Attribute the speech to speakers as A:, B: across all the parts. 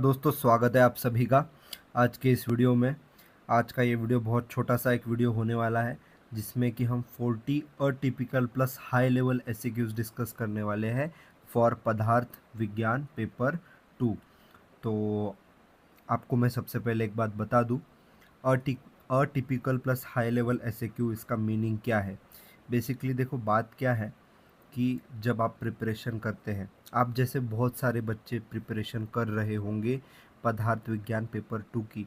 A: दोस्तों, स्वागत है आप सभी का आज के इस वीडियो में। आज का ये वीडियो बहुत छोटा सा एक वीडियो होने वाला है, जिसमें कि हम 40 atypical plus high level SKUs discuss करने वाले हैं फॉर पदार्थ विज्ञान पेपर 2। तो आपको मैं सबसे पहले एक बात बता दूं, atypical plus high level SQ इसका मीनिंग क्या है। बेसिकली देखो, बात क्या है कि जब आप प्रिपरेशन करते हैं, आप जैसे बहुत सारे बच्चे प्रिपरेशन कर रहे होंगे पदार्थ विज्ञान पेपर 2 की,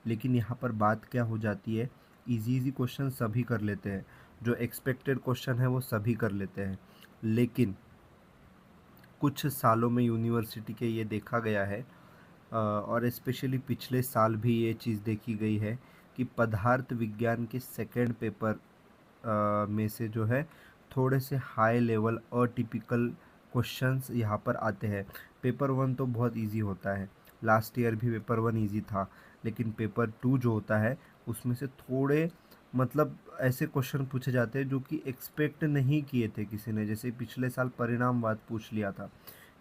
A: लेकिन यहाँ पर बात क्या हो जाती है, इजी इजी क्वेश्चन सभी कर लेते हैं, जो एक्सपेक्टेड क्वेश्चन है वो सभी कर लेते हैं, लेकिन कुछ सालों में यूनिवर्सिटी के ये देखा गया है और स्पेशली पिछले साल भी ये चीज़ देखी गई है कि पदार्थ विज्ञान के सेकेंड पेपर में से जो है थोड़े से हाई लेवल अटिपिकल क्वेश्चंस यहाँ पर आते हैं। पेपर 1 तो बहुत इजी होता है, लास्ट ईयर भी पेपर 1 इजी था, लेकिन पेपर 2 जो होता है उसमें से थोड़े मतलब ऐसे क्वेश्चन पूछे जाते हैं जो कि एक्सपेक्ट नहीं किए थे किसी ने। जैसे पिछले साल परिणामवाद पूछ लिया था,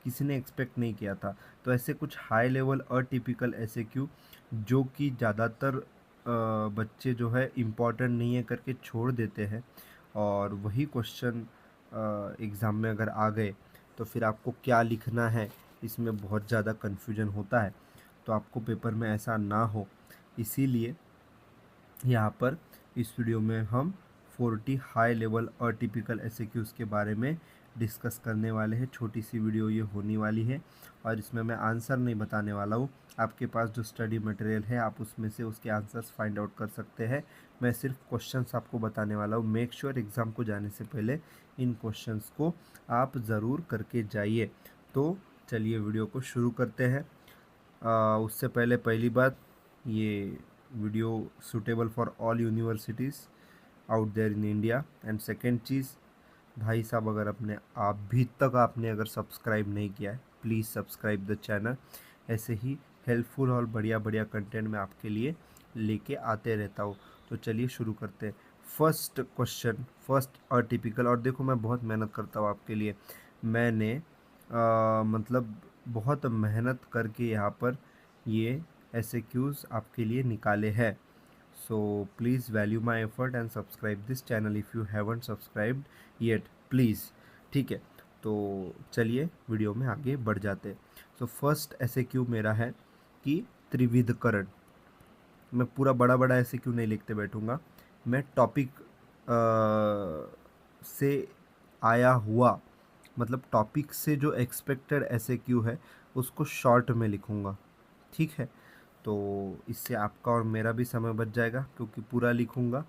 A: किसी ने एक्सपेक्ट नहीं किया था। तो ऐसे कुछ हाई लेवल अटिपिकल एसक्यू जो कि ज़्यादातर बच्चे जो है इम्पॉर्टेंट नहीं है करके छोड़ देते हैं, और वही क्वेश्चन एग्ज़ाम में अगर आ गए तो फिर आपको क्या लिखना है इसमें बहुत ज़्यादा कन्फ्यूजन होता है। तो आपको पेपर में ऐसा ना हो, इसीलिए यहाँ पर इस वीडियो में हम 40 हाई लेवल और टिपिकल एसक्यूज़ के बारे में डिस्कस करने वाले हैं। छोटी सी वीडियो ये होने वाली है, और इसमें मैं आंसर नहीं बताने वाला हूँ। आपके पास जो स्टडी मटेरियल है आप उसमें से उसके आंसर्स फाइंड आउट कर सकते हैं। मैं सिर्फ क्वेश्चंस आपको बताने वाला हूँ। मेक श्योर एग्ज़ाम को जाने से पहले इन क्वेश्चंस को आप ज़रूर करके जाइए। तो चलिए वीडियो को शुरू करते हैं। उससे पहले पहली बात, ये video suitable for all universities out there in India. And second चीज़, भाई साहब, अगर आपने अगर सब्सक्राइब नहीं किया है, प्लीज़ सब्सक्राइब द चैनल। ऐसे ही हेल्पफुल और बढ़िया बढ़िया कंटेंट मैं आपके लिए लेके आते रहता हूँ। तो चलिए शुरू करते हैं। First question, first atypical. और देखो, मैं बहुत मेहनत करता हूँ आपके लिए। मैंने मतलब बहुत मेहनत करके यहाँ पर ये एसक्यूज़ आपके लिए निकाले हैं। So please value my effort and subscribe this channel if you haven't subscribed yet, please. ठीक है, तो चलिए वीडियो में आगे बढ़ जाते हैं। सो फर्स्ट एसक्यू मेरा है कि त्रिविधकरण। मैं पूरा बड़ा बड़ा एसक्यू नहीं लिखते बैठूंगा, मैं टॉपिक से आया हुआ, मतलब टॉपिक से जो एक्सपेक्टेड एसक्यू है उसको शॉर्ट में लिखूंगा। ठीक है, तो इससे आपका और मेरा भी समय बच जाएगा, क्योंकि पूरा लिखूंगा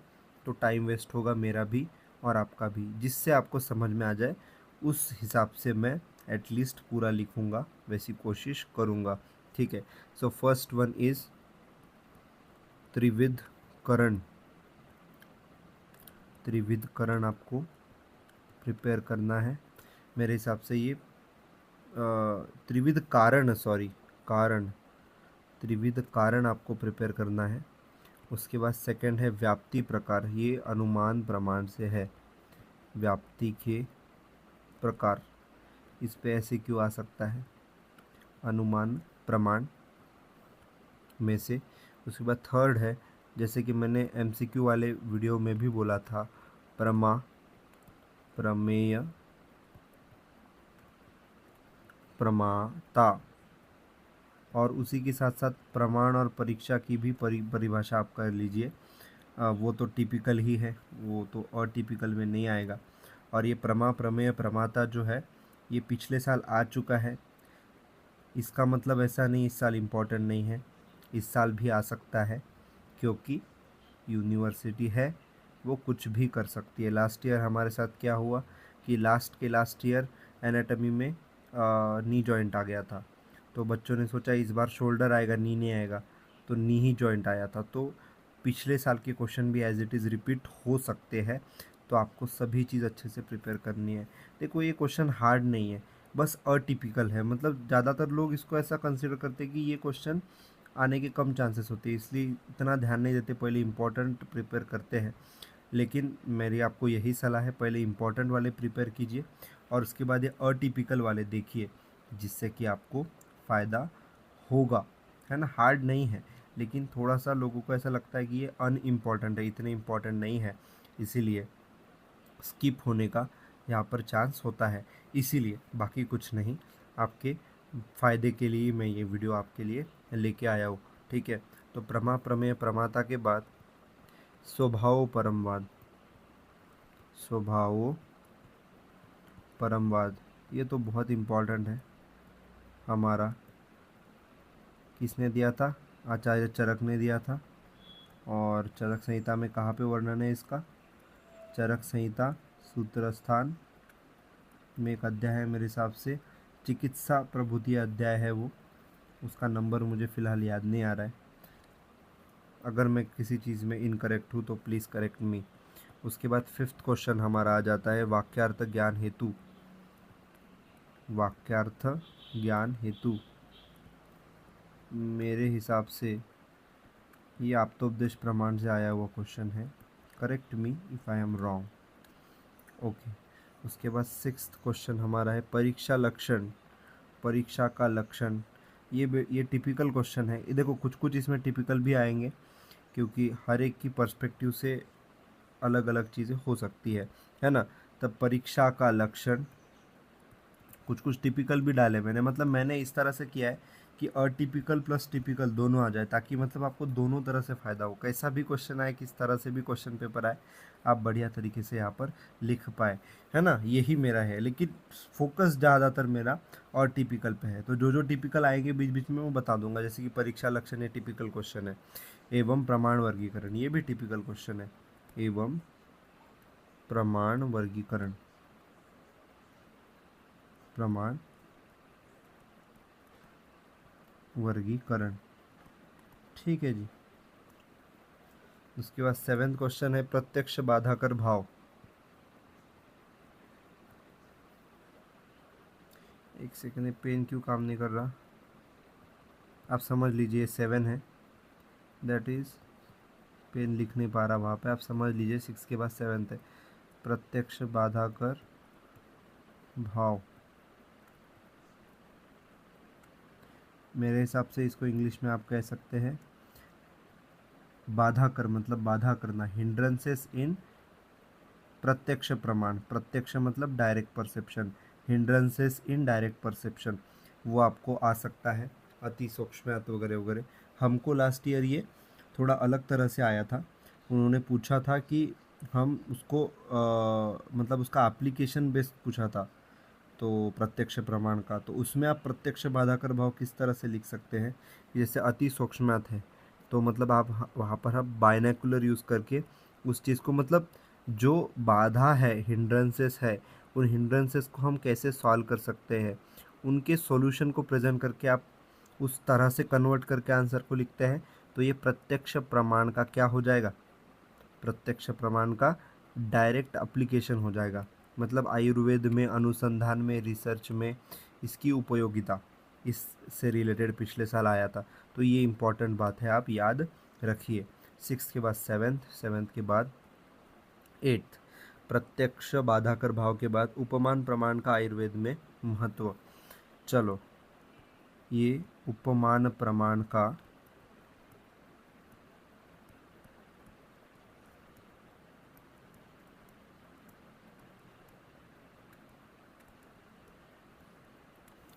A: तो टाइम वेस्ट होगा मेरा भी और आपका भी। जिससे आपको समझ में आ जाए उस हिसाब से मैं एटलीस्ट पूरा लिखूंगा, वैसी कोशिश करूंगा। ठीक है, सो फर्स्ट वन इज़ त्रिविधकरण। त्रिविधकरण आपको प्रिपेयर करना है मेरे हिसाब से। ये त्रिविध कारण, सॉरी, कारण, त्रिविध कारण आपको प्रिपेयर करना है। उसके बाद सेकंड है व्याप्ति प्रकार। ये अनुमान प्रमाण से है, व्याप्ति के प्रकार। इस पे ऐसे क्यों आ सकता है, अनुमान प्रमाण में से। उसके बाद थर्ड है, जैसे कि मैंने एमसीक्यू वाले वीडियो में भी बोला था, प्रमा, प्रमेय, प्रमाता। और उसी के साथ साथ प्रमाण और परीक्षा की भी परिभाषा आप कर लीजिए। वो तो टिपिकल ही है, वो तो अटिपिकल में नहीं आएगा। और ये प्रमा, प्रमेय, प्रमाता जो है ये पिछले साल आ चुका है। इसका मतलब ऐसा नहीं इस साल इम्पोर्टेंट नहीं है, इस साल भी आ सकता है, क्योंकि यूनिवर्सिटी है, वो कुछ भी कर सकती है। लास्ट ईयर हमारे साथ क्या हुआ कि लास्ट ईयर एनाटॉमी में नी जॉइंट आ गया था, तो बच्चों ने सोचा इस बार शोल्डर आएगा, नी नहीं आएगा, तो नी ही जॉइंट आया था। तो पिछले साल के क्वेश्चन भी एज इट इज़ रिपीट हो सकते हैं, तो आपको सभी चीज़ अच्छे से प्रिपेयर करनी है। देखो, ये क्वेश्चन हार्ड नहीं है, बस अटिपिकल है। मतलब ज़्यादातर लोग इसको ऐसा कंसिडर करते हैं कि ये क्वेश्चन आने के कम चांसेस होते हैं, इसलिए इतना ध्यान नहीं देते, पहले इम्पोर्टेंट प्रिपेयर करते हैं। लेकिन मेरी आपको यही सलाह है, पहले इम्पोर्टेंट वाले प्रिपेयर कीजिए और उसके बाद ये अटिपिकल वाले देखिए, जिससे कि आपको फ़ायदा होगा। है ना, हार्ड नहीं है, लेकिन थोड़ा सा लोगों को ऐसा लगता है कि ये अनइम्पॉर्टेंट है, इतने इम्पॉर्टेंट नहीं है, इसीलिए स्किप होने का यहाँ पर चांस होता है। इसीलिए बाकी कुछ नहीं, आपके फ़ायदे के लिए मैं ये वीडियो आपके लिए लेके आया हूँ। ठीक है, तो प्रमा प्रमेय प्रमाता के बाद स्वभाव परमवाद, स्वभाव परमवाद, ये तो बहुत इम्पोर्टेंट है हमारा। किसने दिया था? आचार्य चरक ने दिया था। और चरक संहिता में कहाँ पे वर्णन है इसका? चरक संहिता सूत्र स्थान में एक अध्याय है मेरे हिसाब से, चिकित्सा प्रभुति अध्याय है वो, उसका नंबर मुझे फ़िलहाल याद नहीं आ रहा है। अगर मैं किसी चीज़ में इनकरेक्ट हूँ तो प्लीज़ करेक्ट मी। उसके बाद 5th क्वेश्चन हमारा आ जाता है वाक्यार्थ ज्ञान हेतु। वाक्यार्थ ज्ञान हेतु मेरे हिसाब से ये आप्तोपदेश प्रमाण से आया हुआ क्वेश्चन है। Correct me if I am wrong. Okay, उसके बाद 6th क्वेश्चन हमारा है परीक्षा लक्षण, परीक्षा का लक्षण। ये टिपिकल क्वेश्चन है। ये देखो कुछ कुछ इसमें टिपिकल भी आएंगे, क्योंकि हर एक की पर्सपेक्टिव से अलग अलग चीज़ें हो सकती है ना। तब परीक्षा का लक्षण, कुछ कुछ टिपिकल भी डाले मैंने, मतलब मैंने इस तरह से किया है कि अटिपिकल प्लस टिपिकल दोनों आ जाए, ताकि मतलब आपको दोनों तरह से फ़ायदा हो। कैसा भी क्वेश्चन आए, किस तरह से भी क्वेश्चन पेपर आए, आप बढ़िया तरीके से यहाँ पर लिख पाए, है ना। यही मेरा है, लेकिन फोकस ज़्यादातर मेरा और टिपिकल पे है। तो जो जो टिपिकल आएंगे बीच बीच में वो बता दूंगा। जैसे कि परीक्षा लक्षण ये टिपिकल क्वेश्चन है, एवं प्रमाण वर्गीकरण ये भी टिपिकल क्वेश्चन है, एवं प्रमाण वर्गीकरण, प्रमाण वर्गीकरण, ठीक है जी। उसके बाद 7th क्वेश्चन है प्रत्यक्ष बाधाकर भाव। एक सेकंड, पेन क्यों काम नहीं कर रहा, आप समझ लीजिए 7 है, दैट इज पेन लिख नहीं पा रहा वहाँ पे, आप समझ लीजिए 6 के बाद 7th है प्रत्यक्ष बाधाकर भाव। मेरे हिसाब से इसको इंग्लिश में आप कह सकते हैं बाधा कर, मतलब बाधा करना, हिंड्रेंसेस इन प्रत्यक्ष प्रमाण। प्रत्यक्ष मतलब direct perception, hindrances in direct perception, वो आपको आ सकता है। अति सूक्ष्म वगैरह वगैरह। हमको लास्ट ईयर ये थोड़ा अलग तरह से आया था। उन्होंने पूछा था कि हम उसको मतलब उसका एप्लीकेशन बेस्ड पूछा था, तो प्रत्यक्ष प्रमाण का, तो उसमें आप प्रत्यक्ष बाधाकर भाव किस तरह से लिख सकते हैं। जैसे अति सूक्ष्मात है, तो मतलब आप वहाँ पर आप बाइनोकुलर यूज़ करके उस चीज़ को, मतलब जो बाधा है, हिंड्रेंसेस है, उन हिंड्रेंसेस को हम कैसे सॉल्व कर सकते हैं, उनके सॉल्यूशन को प्रेजेंट करके आप उस तरह से कन्वर्ट करके आंसर को लिखते हैं। तो ये प्रत्यक्ष प्रमाण का क्या हो जाएगा? प्रत्यक्ष प्रमाण का डायरेक्ट एप्लीकेशन हो जाएगा। मतलब आयुर्वेद में, अनुसंधान में, रिसर्च में इसकी उपयोगिता, इससे रिलेटेड पिछले साल आया था। तो ये इम्पॉर्टेंट बात है, आप याद रखिए। 6 के बाद 7th, 7th के बाद 8th, प्रत्यक्ष बाधाकर भाव के बाद उपमान प्रमाण का आयुर्वेद में महत्व। चलो, ये उपमान प्रमाण का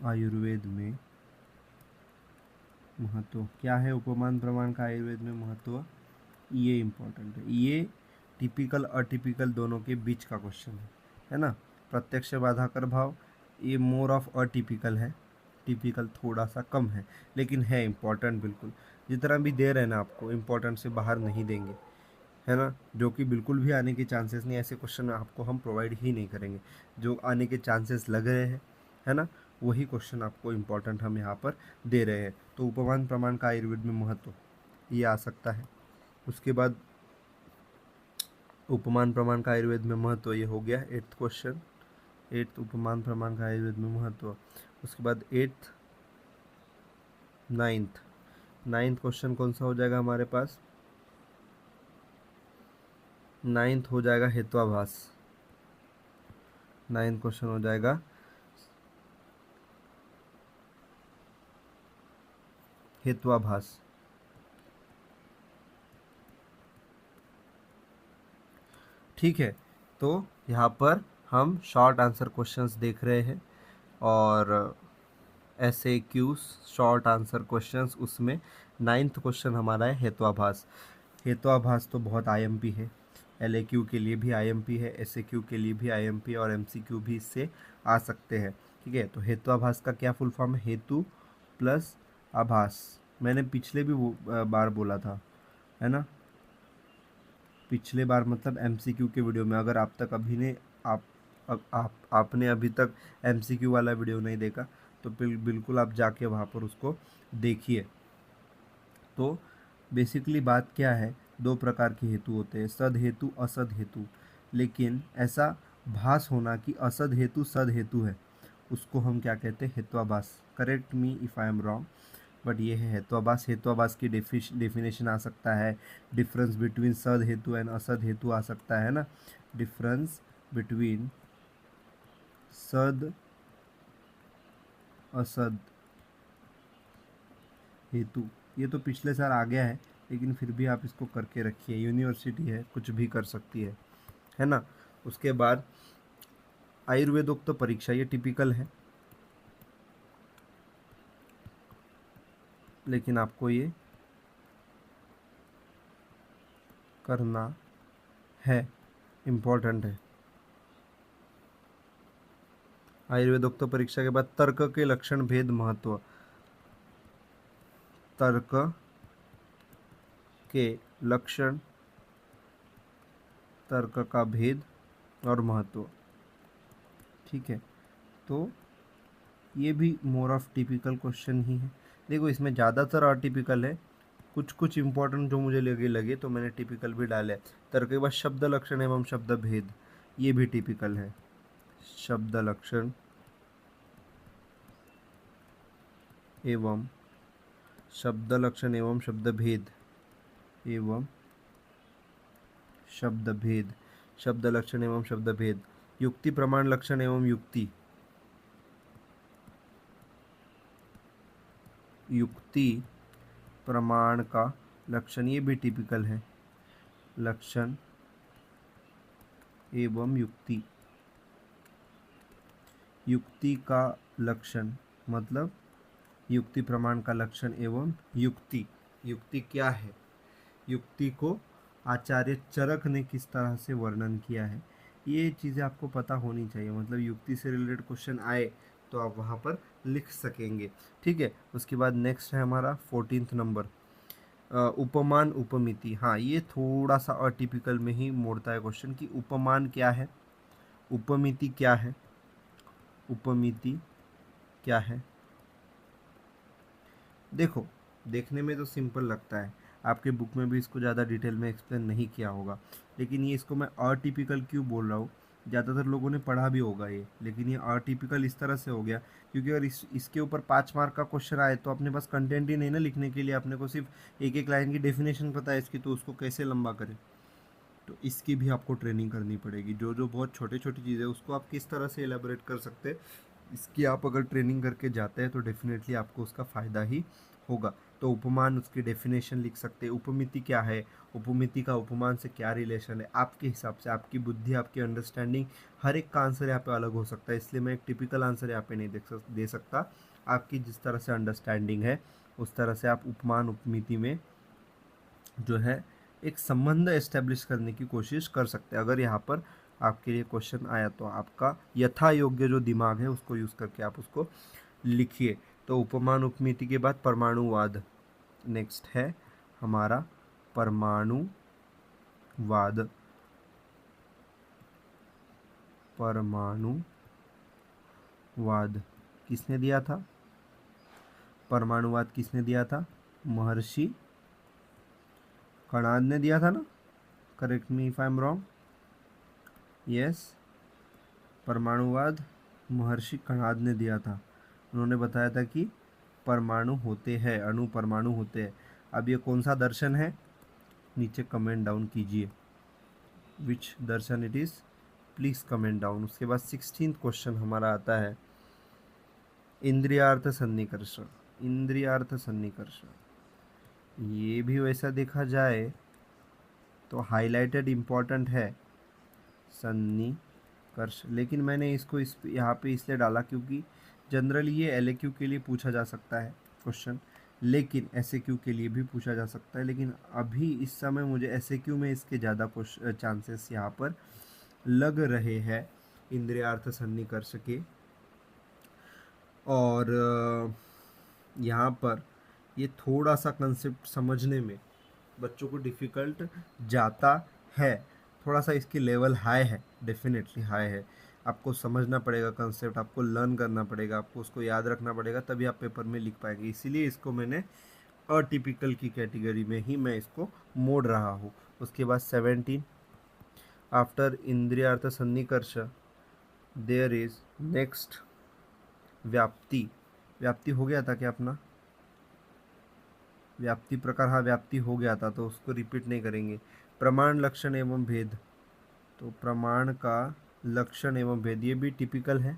A: आयुर्वेद में महत्व क्या है? उपमान प्रमाण का आयुर्वेद में महत्व, ये इम्पोर्टेंट है। ये टिपिकल अटिपिकल दोनों के बीच का क्वेश्चन है ना। प्रत्यक्ष बाधाकर भाव ये मोर ऑफ अटिपिकल है, टिपिकल थोड़ा सा कम है, लेकिन है इम्पोर्टेंट बिल्कुल। जितना भी दे रहे हैं ना आपको, इम्पोर्टेंट से बाहर नहीं देंगे, है ना। जो कि बिल्कुल भी आने के चांसेस नहीं, ऐसे क्वेश्चन आपको हम प्रोवाइड ही नहीं करेंगे। जो आने के चांसेस लग रहे हैं, है ना, वही क्वेश्चन आपको इम्पोर्टेंट हम यहाँ पर दे रहे हैं। तो उपमान प्रमाण का आयुर्वेद में महत्व ये आ सकता है। उसके बाद उपमान प्रमाण का आयुर्वेद में महत्व, ये हो गया 8th क्वेश्चन। 8th उपमान प्रमाण का आयुर्वेद में महत्व। उसके बाद 8th, 9th क्वेश्चन कौन सा हो जाएगा हमारे पास? 9th हो जाएगा हेत्वाभास। 9th क्वेश्चन हो जाएगा हेत्वाभास। ठीक है, तो यहाँ पर हम शॉर्ट आंसर क्वेश्चंस देख रहे हैं और ऐसे क्यूज शॉर्ट आंसर क्वेश्चंस, उसमें 9th क्वेश्चन हमारा है हेत्वाभास। हेत्वाभास तो बहुत आईएमपी है, एलएक्यू के लिए भी आईएमपी है, एसएक्यू के लिए भी आईएमपी और एमसीक्यू भी इससे आ सकते हैं। ठीक है, तो हेत्वाभास का क्या फुल फॉर्म है? हेतु प्लस आभास। मैंने पिछले भी बार बोला था, है ना, पिछले बार मतलब एमसीक्यू के वीडियो में। अगर आप तक अभी ने आपने अभी तक एमसीक्यू वाला वीडियो नहीं देखा तो बिल्कुल आप जाके वहाँ पर उसको देखिए। तो बेसिकली बात क्या है, दो प्रकार के हेतु होते हैं, सद हेतु असद हेतु। लेकिन ऐसा भास होना कि असद हेतु सद हेतु है, उसको हम क्या कहते हैं? हेत्वाभास। Correct me if I am wrong, but ये है हेत्वाभास। हेत्वाभास की डेफिनेशन आ सकता है, डिफरेंस बिटवीन सद हेतु एंड असद हेतु आ सकता है ना, डिफरेंस बिटवीन सद असद हेतु। ये तो पिछले साल आ गया है, लेकिन फिर भी आप इसको करके रखिए, यूनिवर्सिटी है, कुछ भी कर सकती है ना। उसके बाद आयुर्वेदोक्त परीक्षा, ये टिपिकल है, लेकिन आपको ये करना है, इम्पोर्टेंट है। आयुर्वेदोक्त परीक्षा के बाद तर्क के लक्षण भेद महत्व। तर्क के लक्षण, तर्क का भेद और महत्व। ठीक है, तो ये भी मोर ऑफ टिपिकल क्वेश्चन ही है। देखो इसमें ज़्यादातर अटिपिकल है, कुछ कुछ इंपॉर्टेंट जो मुझे लगे तो मैंने टिपिकल भी डाले। तर्क के बाद शब्द लक्षण एवं शब्द भेद, ये भी टिपिकल है। शब्द लक्षण एवं शब्द लक्षण एवं शब्द भेद एवं शब्द भेद, शब्द लक्षण एवं शब्द भेद। युक्ति प्रमाण लक्षण एवं युक्ति, युक्ति प्रमाण का लक्षण, ये भी टिपिकल है। लक्षण एवं युक्ति, युक्ति का लक्षण मतलब युक्ति प्रमाण का लक्षण एवं युक्ति। युक्ति क्या है? युक्ति को आचार्य चरक ने किस तरह से वर्णन किया है, ये चीज़ें आपको पता होनी चाहिए। मतलब युक्ति से रिलेटेड क्वेश्चन आए तो आप वहाँ पर लिख सकेंगे। ठीक है, उसके बाद नेक्स्ट है हमारा 14th नंबर, उपमान उपमिति। हाँ, ये थोड़ा सा अटिपिकल में ही मोड़ता है क्वेश्चन कि उपमान क्या है, उपमिति क्या है, उपमिति क्या है। देखो, देखने में तो सिंपल लगता है, आपके बुक में भी इसको ज़्यादा डिटेल में एक्सप्लेन नहीं किया होगा, लेकिन ये इसको मैं अटिपिकल क्यों बोल रहा हूँ, ज़्यादातर लोगों ने पढ़ा भी होगा ये, लेकिन ये अटिपिकल इस तरह से हो गया क्योंकि अगर इसके ऊपर 5 मार्क का क्वेश्चन आए तो अपने पास कंटेंट ही नहीं ना लिखने के लिए, अपने को सिर्फ एक एक लाइन की डेफिनेशन पता है इसकी, तो उसको कैसे लंबा करें। तो इसकी भी आपको ट्रेनिंग करनी पड़ेगी, जो जो बहुत छोटी छोटी चीज़ें उसको आप किस तरह से एलेबोरेट कर सकते हैं, इसकी आप अगर ट्रेनिंग करके जाते हैं तो डेफिनेटली आपको उसका फ़ायदा ही होगा। तो उपमान, उसकी डेफिनेशन लिख सकते हैं, उपमिति क्या है, उपमिति का उपमान से क्या रिलेशन है, आपके हिसाब से, आपकी बुद्धि, आपकी अंडरस्टैंडिंग, हर एक का आंसर यहाँ पे अलग हो सकता है, इसलिए मैं एक टिपिकल आंसर यहाँ पे नहीं दे सकता। आपकी जिस तरह से अंडरस्टैंडिंग है उस तरह से आप उपमान उपमिति में जो है एक संबंध एस्टेब्लिश करने की कोशिश कर सकते हैं। अगर यहाँ पर आपके लिए क्वेश्चन आया तो आपका यथा योग्य जो दिमाग है उसको यूज़ करके आप उसको लिखिए। तो उपमान उपमिति के बाद परमाणुवाद नेक्स्ट है हमारा, परमाणुवाद। परमाणुवाद किसने दिया था? परमाणुवाद किसने दिया था? महर्षि कणाद ने दिया था ना, correct me if I am wrong. Yes, परमाणुवाद महर्षि कणाद ने दिया था। उन्होंने बताया था कि परमाणु होते हैं, अणु परमाणु होते हैं। अब ये कौन सा दर्शन है, नीचे कमेंट डाउन कीजिए, विच दर्शन it is, please comment down. उसके बाद 16th क्वेश्चन हमारा आता है इंद्रियार्थ सन्निकर्ष। इंद्रियार्थ सन्निकर्ष, ये भी वैसा देखा जाए तो हाईलाइटेड इम्पॉर्टेंट है सन्निकर्ष, लेकिन मैंने इसको इस यहाँ पे इसलिए डाला क्योंकि जनरली ये एलएक्यू के लिए पूछा जा सकता है क्वेश्चन, लेकिन एसएक्यू के लिए भी पूछा जा सकता है, लेकिन अभी इस समय मुझे एसएक्यू में इसके ज़्यादा चांसेस यहाँ पर लग रहे हैं इंद्रियार्थ सन्निकर्ष के। और यहाँ पर ये थोड़ा सा कंसेप्ट समझने में बच्चों को डिफ़िकल्ट जाता है, थोड़ा सा इसकी लेवल हाई है, डेफिनेटली हाई है। आपको समझना पड़ेगा कंसेप्ट, आपको लर्न करना पड़ेगा, आपको उसको याद रखना पड़ेगा, तभी आप पेपर में लिख पाएंगे। इसीलिए इसको मैंने अटिपिकल की कैटेगरी में ही मैं इसको मोड़ रहा हूँ। उसके बाद 17, आफ्टर इंद्रियार्थ सन्निकर्ष देयर इज नेक्स्ट व्याप्ति। व्याप्ति हो गया था क्या अपना? व्याप्ति प्रकार, हाँ व्याप्ति हो गया था तो उसको रिपीट नहीं करेंगे। प्रमाण, लक्षण एवं भेद, तो प्रमाण का लक्षण एवं भेद ये भी टिपिकल है,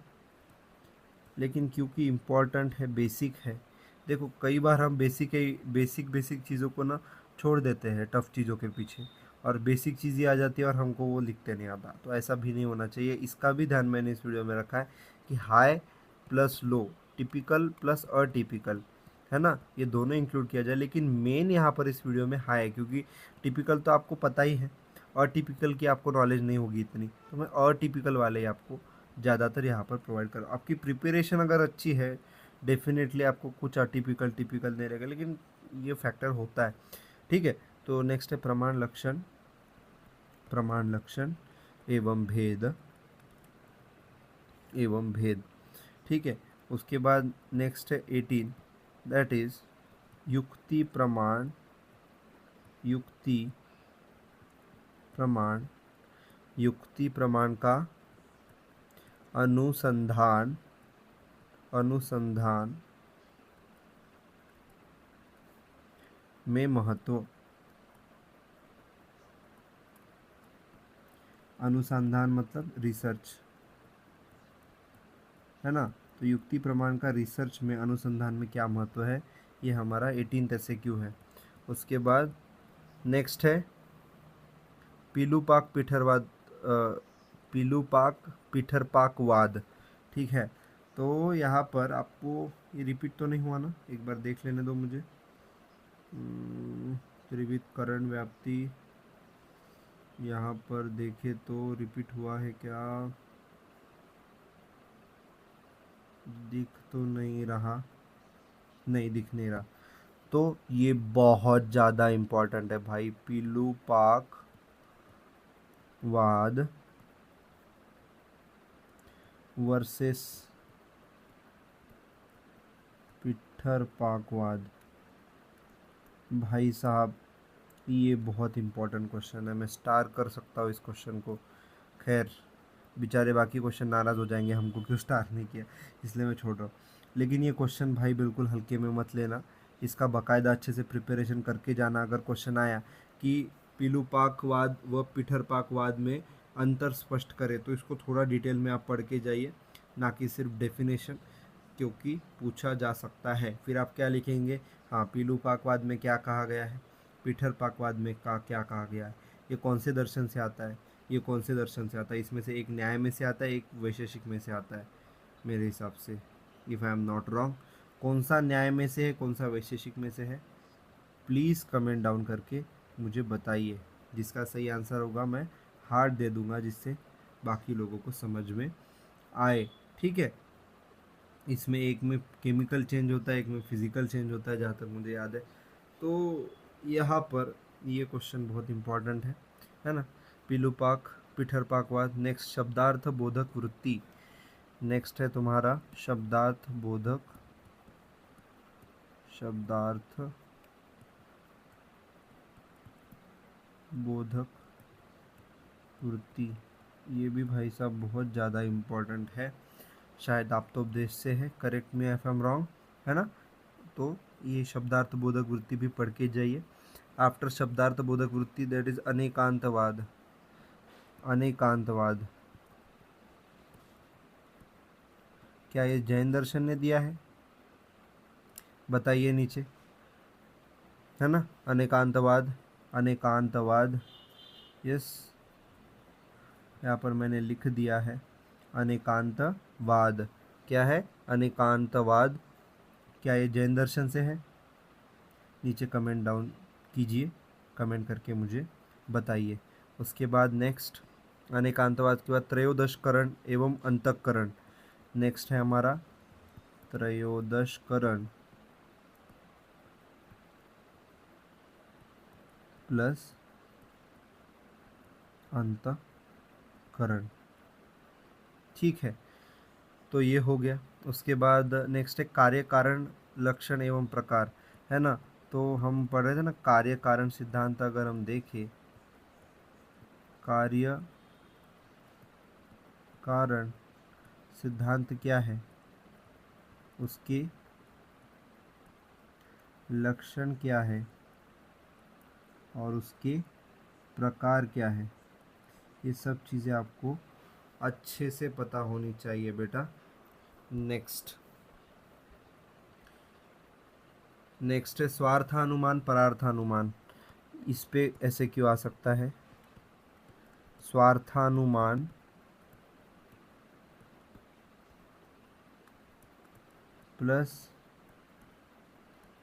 A: लेकिन क्योंकि इम्पॉर्टेंट है, बेसिक है। देखो कई बार हम बेसिक चीज़ों को ना छोड़ देते हैं टफ चीज़ों के पीछे, और बेसिक चीज़ें आ जाती है और हमको वो लिखते नहीं आता, तो ऐसा भी नहीं होना चाहिए। इसका भी ध्यान मैंने इस वीडियो में रखा है कि high plus low, typical plus atypical, है ना, ये दोनों इंक्लूड किया जाए। लेकिन मेन यहाँ पर इस वीडियो में हाई है, क्योंकि टिपिकल तो आपको पता ही है, अटिपिकल की आपको नॉलेज नहीं होगी इतनी, तो मैं अटिपिकल वाले आपको ज़्यादातर यहाँ पर प्रोवाइड करो। आपकी प्रिपरेशन अगर अच्छी है, डेफिनेटली आपको कुछ अटिपिकल टिपिकल नहीं रहेगा, लेकिन ये फैक्टर होता है, ठीक है। तो नेक्स्ट है प्रमाण लक्षण, प्रमाण लक्षण एवं भेद, एवं भेद, ठीक है। उसके बाद नेक्स्ट है 18, दैट इज युक्ति प्रमाण, युक्ति प्रमाण, युक्ति प्रमाण का अनुसंधान, अनुसंधान में महत्व। अनुसंधान मतलब रिसर्च, है ना, तो युक्ति प्रमाण का रिसर्च में, अनुसंधान में क्या महत्व है, ये हमारा 18th SAQ है। उसके बाद नेक्स्ट है पीलूपाक पिठरवाद, पीलूपाक पिठरपाकवाद, ठीक है। तो यहाँ पर आपको ये रिपीट तो नहीं हुआ ना, एक बार देख लेने दो मुझे। त्रिवितकरण व्याप्ति, यहाँ पर देखे तो रिपीट हुआ है क्या, दिख तो नहीं रहा, नहीं दिख नहीं रहा, तो ये बहुत ज़्यादा इम्पोर्टेंट है भाई, पीलूपाक वाद वर्सेस पिठरपाकवाद। भाई साहब ये बहुत इम्पोर्टेंट क्वेश्चन है, मैं स्टार कर सकता हूँ इस क्वेश्चन को। खैर बेचारे बाकी क्वेश्चन नाराज़ हो जाएंगे हमको क्यों स्टार नहीं किया, इसलिए मैं छोड़ रहा हूँ। लेकिन ये क्वेश्चन भाई बिल्कुल हल्के में मत लेना, इसका बाकायदा अच्छे से प्रिपरेशन करके जाना। अगर क्वेश्चन आया कि पीलूपाकवाद व पिठरपाकवाद में अंतर स्पष्ट करे, तो इसको थोड़ा डिटेल में आप पढ़ के जाइए, ना कि सिर्फ डेफिनेशन, क्योंकि पूछा जा सकता है। फिर आप क्या लिखेंगे, हाँ पीलूपाकवाद में क्या कहा गया है, पिठरपाकवाद में क्या कहा गया है, ये कौन से दर्शन से आता है, ये कौन से दर्शन से आता है, इसमें से एक न्याय में से आता है, एक वैशेषिक में से आता है मेरे हिसाब से, if I am not wrong. कौन सा न्याय में से है, कौन सा वैशेषिक में से है, प्लीज़ कमेंट डाउन करके मुझे बताइए। जिसका सही आंसर होगा मैं हार्ट दे दूंगा, जिससे बाकी लोगों को समझ में आए, ठीक है। इसमें एक में केमिकल चेंज होता है, एक में फिजिकल चेंज होता है, जहाँ तक मुझे याद है। तो यहाँ पर ये क्वेश्चन बहुत इम्पोर्टेंट है ना। पीलूपाक पिठरपाकवाद। नेक्स्ट शब्दार्थ बोधक वृत्ति, नेक्स्ट है तुम्हारा शब्दार्थ बोधक, शब्दार्थ बोधक वृत्ति, ये भी भाई साहब बहुत ज़्यादा इम्पोर्टेंट है। शायद आप तो उपदेश से है, correct me if I am wrong, है ना। तो ये शब्दार्थ बोधक वृत्ति भी पढ़ के जाइए। आफ्टर शब्दार्थ बोधक वृत्ति दैट इज अनेकांतवाद, अनेकांतवाद, क्या ये जैन दर्शन ने दिया है? बताइए नीचे, है ना। अनेकांतवाद, अनेकांतवाद, यस, यहाँ पर मैंने लिख दिया है अनेकांतवाद। क्या है अनेकांतवाद? क्या ये जैन दर्शन से है? नीचे कमेंट डाउन कीजिए, कमेंट करके मुझे बताइए। उसके बाद नेक्स्ट, अनेकांतवाद के बाद त्रयोदशकरण एवं अंतःकरण। नेक्स्ट है हमारा त्रयोदशकरण प्लस अंतःकरण। ठीक है, तो ये हो गया। उसके बाद नेक्स्ट है कार्य कारण लक्षण एवं प्रकार, है ना। तो हम पढ़ रहे थे ना कार्य कारण सिद्धांत, अगर हम देखें कार्य कारण सिद्धांत क्या है, उसके लक्षण क्या है और उसके प्रकार क्या है, ये सब चीज़ें आपको अच्छे से पता होनी चाहिए बेटा। नेक्स्ट नेक्स्ट है स्वार्थानुमान परार्थानुमान। इस पे ऐसे क्यों आ सकता है, स्वार्थानुमान प्लस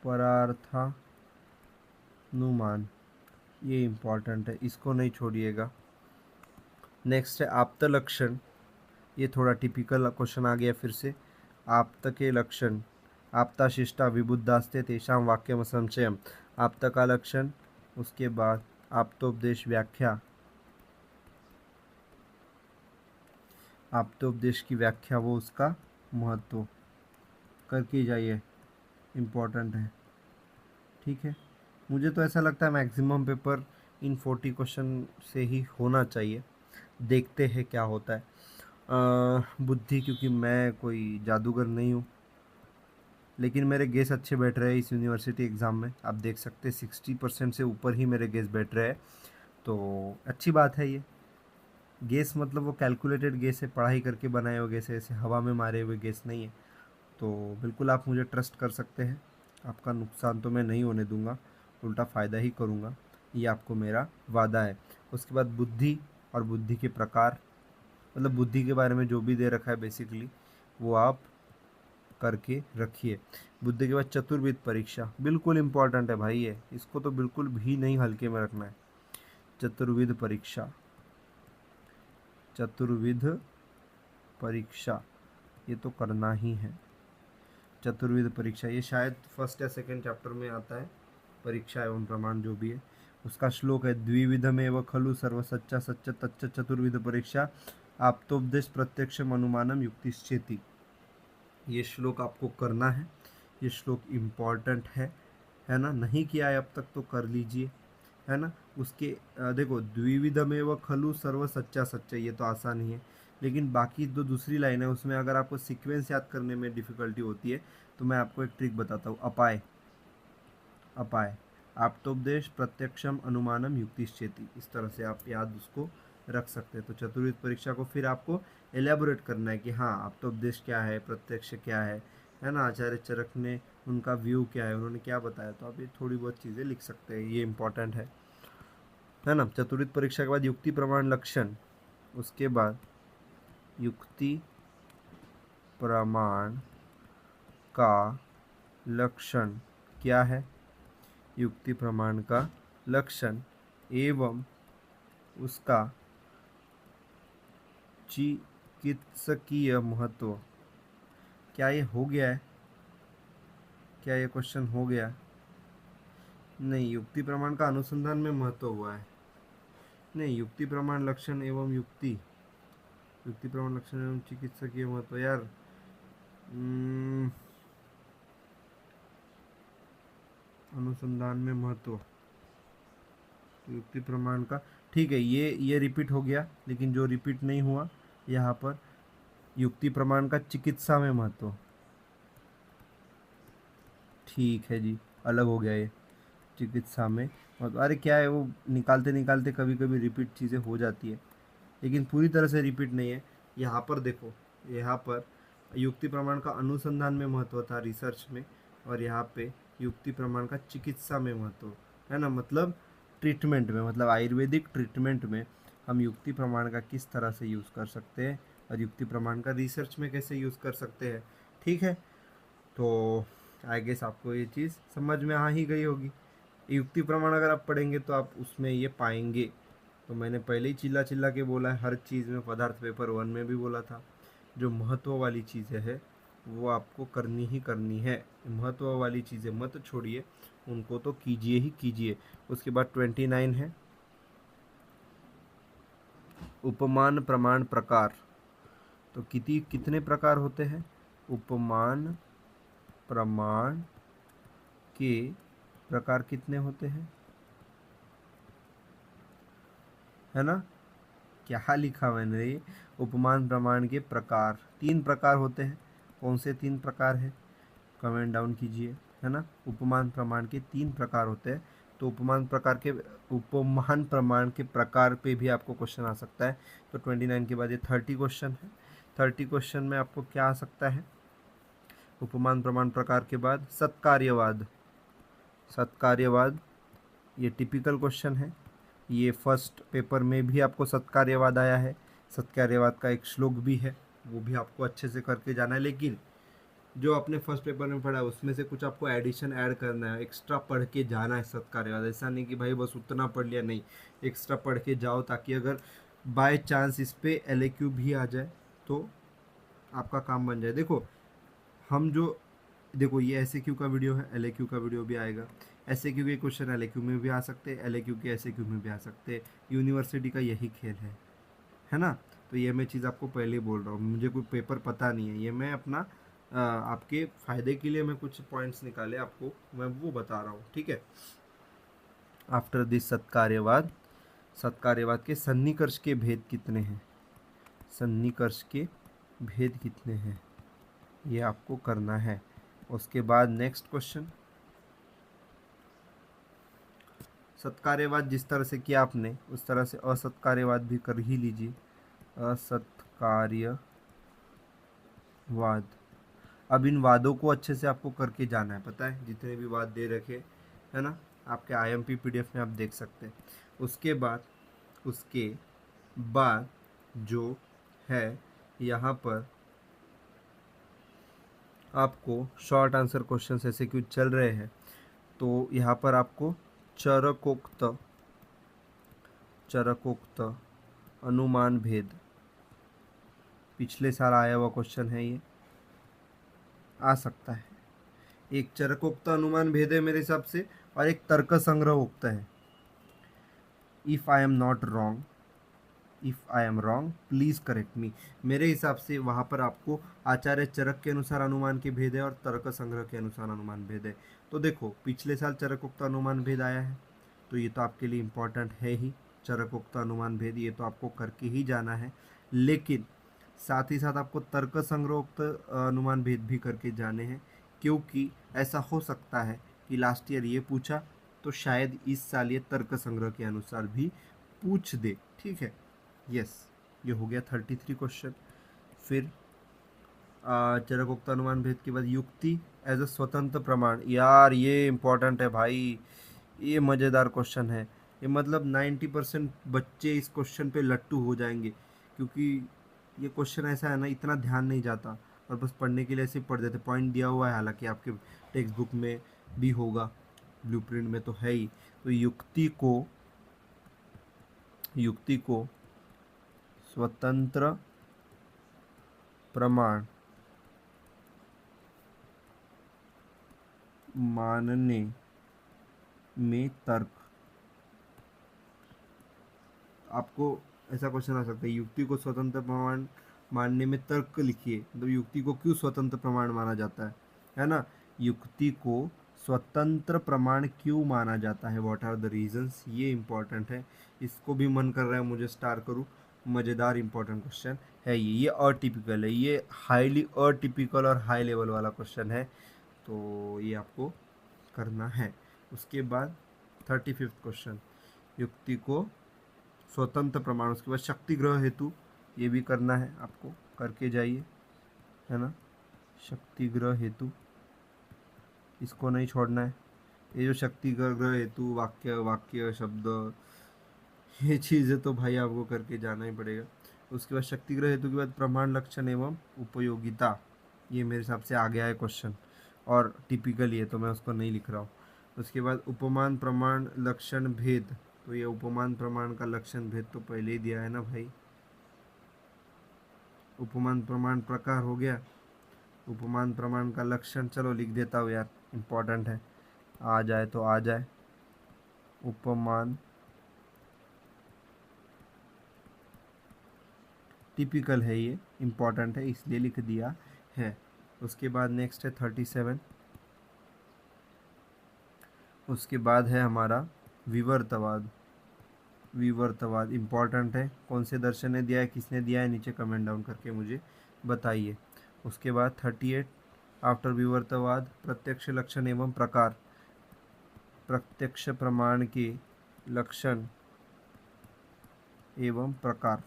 A: परार्थानुमान, ये इम्पॉर्टेंट है, इसको नहीं छोड़िएगा। नेक्स्ट है आप्त लक्षण, ये थोड़ा टिपिकल क्वेश्चन आ गया फिर से। आप्त के लक्षण, आप्ता शिष्टा विबुद्धास्ते तेषां वाक्यम संशयम, आप्त का लक्षण। उसके बाद आप्तोपदेश व्याख्या, आप्तोपदेश की व्याख्या वो उसका महत्व करके जाइए, इम्पोर्टेंट है। ठीक है, मुझे तो ऐसा लगता है मैक्सिमम पेपर इन 40 क्वेश्चन से ही होना चाहिए, देखते हैं क्या होता है। बुद्धि, क्योंकि मैं कोई जादूगर नहीं हूँ, लेकिन मेरे गेस अच्छे बैठ रहे हैं इस यूनिवर्सिटी एग्ज़ाम में। आप देख सकते हैं 60% से ऊपर ही मेरे गेस बैठ रहे हैं, तो अच्छी बात है ये। गेस मतलब वो कैलकुलेटेड गेस है, पढ़ाई करके बनाए हुए गेस है, ऐसे हवा में मारे हुए गेस नहीं है। तो बिल्कुल आप मुझे ट्रस्ट कर सकते हैं, आपका नुकसान तो मैं नहीं होने दूंगा, उल्टा फ़ायदा ही करूँगा, ये आपको मेरा वादा है। उसके बाद बुद्धि और बुद्धि के प्रकार, मतलब बुद्धि के बारे में जो भी दे रखा है बेसिकली वो आप करके रखिए। बुद्धि के बाद चतुर्विद परीक्षा, बिल्कुल इम्पॉर्टेंट है भाई ये, इसको तो बिल्कुल भी नहीं हल्के में रखना है। चतुर्विद परीक्षा, चतुर्विद परीक्षा ये तो करना ही है। चतुर्विद परीक्षा ये शायद फर्स्ट या सेकंड चैप्टर में आता है, परीक्षा एवं प्रमाण जो भी है। उसका श्लोक है द्विविधमेव खलु सर्व सच्चा सच्च तच्च चतुर्विध परीक्षा आप्तोपदेश प्रत्यक्षम अनुमानम युक्तिश्चेति। ये श्लोक आपको करना है, ये श्लोक इम्पॉर्टेंट है ना। नहीं किया है अब तक तो कर लीजिए, है ना। उसके देखो द्विविधमेव खलु सर्व सच्चा सच्चा, ये तो आसान ही है, लेकिन बाकी दो दूसरी लाइन है उसमें अगर आपको सीक्वेंस याद करने में डिफ़िकल्टी होती है तो मैं आपको एक ट्रिक बताता हूँ। अपाय, अपाय, आप्तोपदेश प्रत्यक्षम अनुमानम युक्तिश्चेति, इस तरह से आप याद उसको रख सकते हैं। तो चतुर्विध परीक्षा को फिर आपको एलेबोरेट करना है कि हाँ आप्तोपदेश क्या है, प्रत्यक्ष क्या है ना, आचार्य चरक ने उनका व्यू क्या है, उन्होंने क्या बताया, तो आप ये थोड़ी बहुत चीज़ें लिख सकते हैं, ये इंपॉर्टेंट है ना। चतुर्विध परीक्षा के बाद युक्ति प्रमाण लक्षण, उसके बाद युक्ति प्रमाण का लक्षण क्या है, युक्ति प्रमाण का लक्षण एवं उसका चिकित्सकीय महत्व। क्या ये हो गया है, क्या ये क्वेश्चन हो गया? नहीं, युक्ति प्रमाण का अनुसंधान में महत्व हुआ है, नहीं युक्ति प्रमाण लक्षण एवं युक्ति, युक्ति प्रमाण लक्षण एवं चिकित्सकीय महत्व यार, अनुसंधान में महत्व, युक्ति प्रमाण का, ठीक है, ये रिपीट हो गया, लेकिन जो रिपीट नहीं हुआ यहाँ पर युक्ति प्रमाण का चिकित्सा में महत्व, ठीक है जी, अलग हो गया ये चिकित्सा में महत्व। अरे क्या है वो निकालते निकालते कभी कभी रिपीट चीज़ें हो जाती है, लेकिन पूरी तरह से रिपीट नहीं है। यहाँ पर देखो, यहाँ पर युक्ति प्रमाण का अनुसंधान में महत्व था रिसर्च में, और यहाँ पे युक्ति प्रमाण का चिकित्सा में महत्व, है ना, मतलब ट्रीटमेंट में, मतलब आयुर्वेदिक ट्रीटमेंट में हम युक्ति प्रमाण का किस तरह से यूज़ कर सकते हैं और युक्ति प्रमाण का रिसर्च में कैसे यूज़ कर सकते हैं। ठीक है, तो आई गेस आपको ये चीज़ समझ में आ ही गई होगी। युक्ति प्रमाण अगर आप पढ़ेंगे तो आप उसमें ये पाएंगे। तो मैंने पहले ही चिल्ला चिल्ला के बोला है, हर चीज़ में, पदार्थ पेपर 1 में भी बोला था, जो महत्व वाली चीज़ें हैं वो आपको करनी ही करनी है। महत्व वाली चीज़ें मत छोड़िए, उनको तो कीजिए ही कीजिए। उसके बाद 29 है उपमान प्रमाण प्रकार। तो कितने प्रकार होते हैं? उपमान प्रमाण के प्रकार कितने होते हैं, है ना? क्या लिखा मैंने ये? उपमान प्रमाण के प्रकार 3 प्रकार होते हैं। कौन से 3 प्रकार है? कमेंट डाउन कीजिए, है ना। उपमान प्रमाण के 3 प्रकार होते हैं। तो उपमान प्रमाण के प्रकार पे भी आपको क्वेश्चन आ सकता है। तो 29 के बाद ये 30 क्वेश्चन है। 30 क्वेश्चन में आपको क्या आ सकता है? उपमान प्रमाण प्रकार के बाद सत्कार्यवाद। सत्कार्यवाद ये टिपिकल क्वेश्चन है। ये फर्स्ट पेपर में भी आपको सत्कार्यवाद आया है। सत्कार्यवाद का एक श्लोक भी है, वो भी आपको अच्छे से करके जाना है। लेकिन जो आपने फर्स्ट पेपर में पढ़ा उसमें से कुछ आपको एडिशन ऐड करना है, एक्स्ट्रा पढ़ के जाना है सत्कार्यवाद। ऐसा नहीं कि भाई बस उतना पढ़ लिया, नहीं, एक्स्ट्रा पढ़ के जाओ, ताकि अगर बाय चांस इस पे LAQ भी आ जाए तो आपका काम बन जाए। देखो ये SAQ का वीडियो है, LAQ का वीडियो भी आएगा। SAQ के क्वेश्चन LAQ में भी आ सकते हैं, LAQ के SAQ में भी आ सकते हैं। यूनिवर्सिटी का यही खेल है ना। तो ये मैं चीज़ आपको पहले ही बोल रहा हूँ, मुझे कोई पेपर पता नहीं है, ये मैं अपना आपके फ़ायदे के लिए मैं कुछ पॉइंट्स निकाले आपको मैं वो बता रहा हूँ। ठीक है। आफ्टर दिस सत्कार्यवाद, सत्कार्यवाद के सन्निकर्ष के भेद कितने हैं? सन्निकर्ष के भेद कितने हैं ये आपको करना है। उसके बाद नेक्स्ट क्वेश्चन, सत्कार्यवाद जिस तरह से किया आपने उस तरह से असत्कार्यवाद भी कर ही लीजिए। असत्कार्यवाद, अब इन वादों को अच्छे से आपको करके जाना है, पता है, जितने भी वाद दे रखे, है ना, आपके IMP PDF में आप देख सकते हैं। उसके बाद जो है यहाँ पर आपको शॉर्ट आंसर क्वेश्चन ऐसे क्यों चल रहे हैं, तो यहाँ पर आपको चरकोक्त अनुमान भेद, पिछले साल आया हुआ क्वेश्चन है, ये आ सकता है। एक चरकोक्त अनुमान भेद है मेरे हिसाब से, और एक तर्क संग्रह उक्त है। If I am wrong please correct मी। मेरे हिसाब से वहाँ पर आपको आचार्य चरक के अनुसार अनुमान के भेद है और तर्क संग्रह के अनुसार अनुमान भेद है। तो देखो पिछले साल चरकोक्त अनुमान भेद आया है, तो ये तो आपके लिए इम्पोर्टेंट है ही। चरकोक्त अनुमान भेद ये तो आपको करके ही जाना है, लेकिन साथ ही साथ आपको तर्क संग्रहोक्त अनुमान भेद भी करके जाने हैं, क्योंकि ऐसा हो सकता है कि लास्ट ईयर ये पूछा तो शायद इस साल ये तर्क संग्रह के अनुसार भी पूछ दे। ठीक है, यस, ये हो गया 33 क्वेश्चन। फिर चरकोक्त अनुमान भेद के बाद युक्ति एज अ स्वतंत्र प्रमाण, यार ये इम्पोर्टेंट है भाई, ये मज़ेदार क्वेश्चन है। ये मतलब 90% बच्चे इस क्वेश्चन पे लट्टू हो जाएंगे, क्योंकि ये क्वेश्चन ऐसा है ना, इतना ध्यान नहीं जाता और बस पढ़ने के लिए ऐसे पढ़ देते। पॉइंट दिया हुआ है, हालांकि आपके टेक्स्ट बुक में भी होगा, ब्लूप्रिंट में तो है ही। तो युक्ति को स्वतंत्र प्रमाण मानने में तर्क, आपको ऐसा क्वेश्चन आ सकता है, युक्ति को स्वतंत्र प्रमाण मानने में तर्क लिखिए। मतलब युक्ति को क्यों स्वतंत्र प्रमाण माना जाता है ना। युक्ति को स्वतंत्र प्रमाण क्यों माना जाता है, व्हाट आर द रीजंस, ये इंपॉर्टेंट है। इसको भी मन कर रहा है मुझे स्टार करूँ, मज़ेदार इंपॉर्टेंट क्वेश्चन है ये अटिपिकल है, ये हाईली अटिपिकल और हाई लेवल वाला क्वेश्चन है, तो ये आपको करना है। उसके बाद 35 क्वेश्चन, युक्ति को स्वतंत्र प्रमाण, उसके बाद शक्ति ग्रह हेतु, ये भी करना है आपको, करके जाइए, है ना। शक्ति ग्रह हेतु इसको नहीं छोड़ना है। ये जो शक्ति ग्रह हेतु वाक्य वाक्य शब्द, ये चीज़ें तो भाई आपको करके जाना ही पड़ेगा। उसके बाद शक्ति ग्रह हेतु के बाद प्रमाण लक्षण एवं उपयोगिता, ये मेरे हिसाब से आ गया है क्वेश्चन, और टिपिकल ये तो मैं उसको नहीं लिख रहा हूँ। उसके बाद उपमान प्रमाण लक्षण भेद, तो ये उपमान प्रमाण का लक्षण भेद तो पहले ही दिया है ना भाई। उपमान प्रमाण प्रकार हो गया, उपमान प्रमाण का लक्षण चलो लिख देता हूँ यार, इम्पोर्टेंट है, आ जाए तो आ जाए। उपमान टिपिकल है, ये इम्पॉर्टेंट है इसलिए लिख दिया है। उसके बाद नेक्स्ट है 37। उसके बाद है हमारा विवर्तवाद। विवर्तवाद इम्पॉर्टेंट है, कौन से दर्शन ने दिया है, किसने दिया है, नीचे कमेंट डाउन करके मुझे बताइए। उसके बाद 38 आफ्टर विवर्तवाद प्रत्यक्ष लक्षण एवं प्रकार, प्रत्यक्ष प्रमाण के लक्षण एवं प्रकार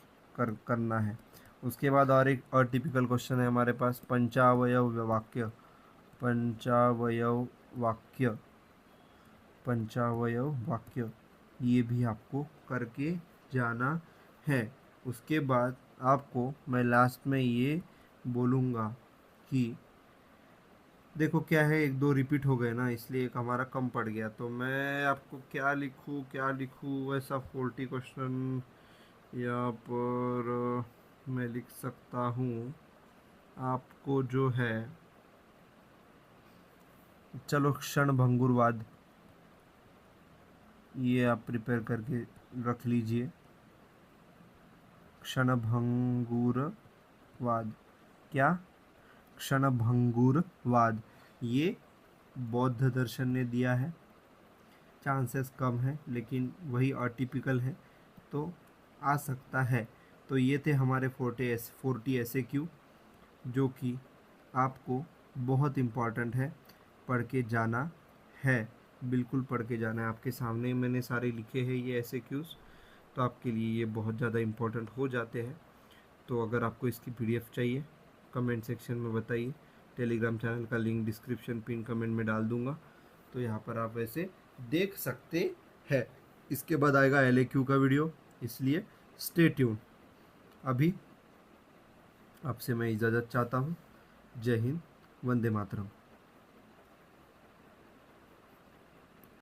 A: करना है। उसके बाद और एक अटिपिकल क्वेश्चन है हमारे पास, पंचावयव वाक्य। पंचावयव वाक्य, पंचावयव वाक्य, ये भी आपको करके जाना है। उसके बाद आपको मैं लास्ट में ये बोलूँगा कि देखो क्या है, एक दो रिपीट हो गए ना, इसलिए एक हमारा कम पड़ गया, तो मैं आपको क्या लिखूँ क्या लिखूँ, वैसा 40 क्वेश्चन यहाँ पर मैं लिख सकता हूँ आपको जो है, चलो क्षणभंगुरवाद, ये आप प्रिपेयर करके रख लीजिए। क्षणभंगुरवाद, क्या, क्षणभंगुरवाद, ये बौद्ध दर्शन ने दिया है, चांसेस कम है लेकिन वही अटिपिकल है तो आ सकता है। तो ये थे हमारे 40 SAQ, जो कि आपको बहुत इम्पॉर्टेंट है, पढ़ के जाना है, बिल्कुल पढ़ के जाना है। आपके सामने ही मैंने सारे लिखे हैं ये SAQs, तो आपके लिए ये बहुत ज़्यादा इम्पोर्टेंट हो जाते हैं। तो अगर आपको इसकी PDF चाहिए कमेंट सेक्शन में बताइए, टेलीग्राम चैनल का लिंक डिस्क्रिप्शन पिन कमेंट में डाल दूंगा, तो यहाँ पर आप ऐसे देख सकते हैं। इसके बाद आएगा LAQ का वीडियो, इसलिए स्टे ट्यून। अभी आपसे मैं इजाज़त चाहता हूँ। जय हिंद, वंदे मातरम।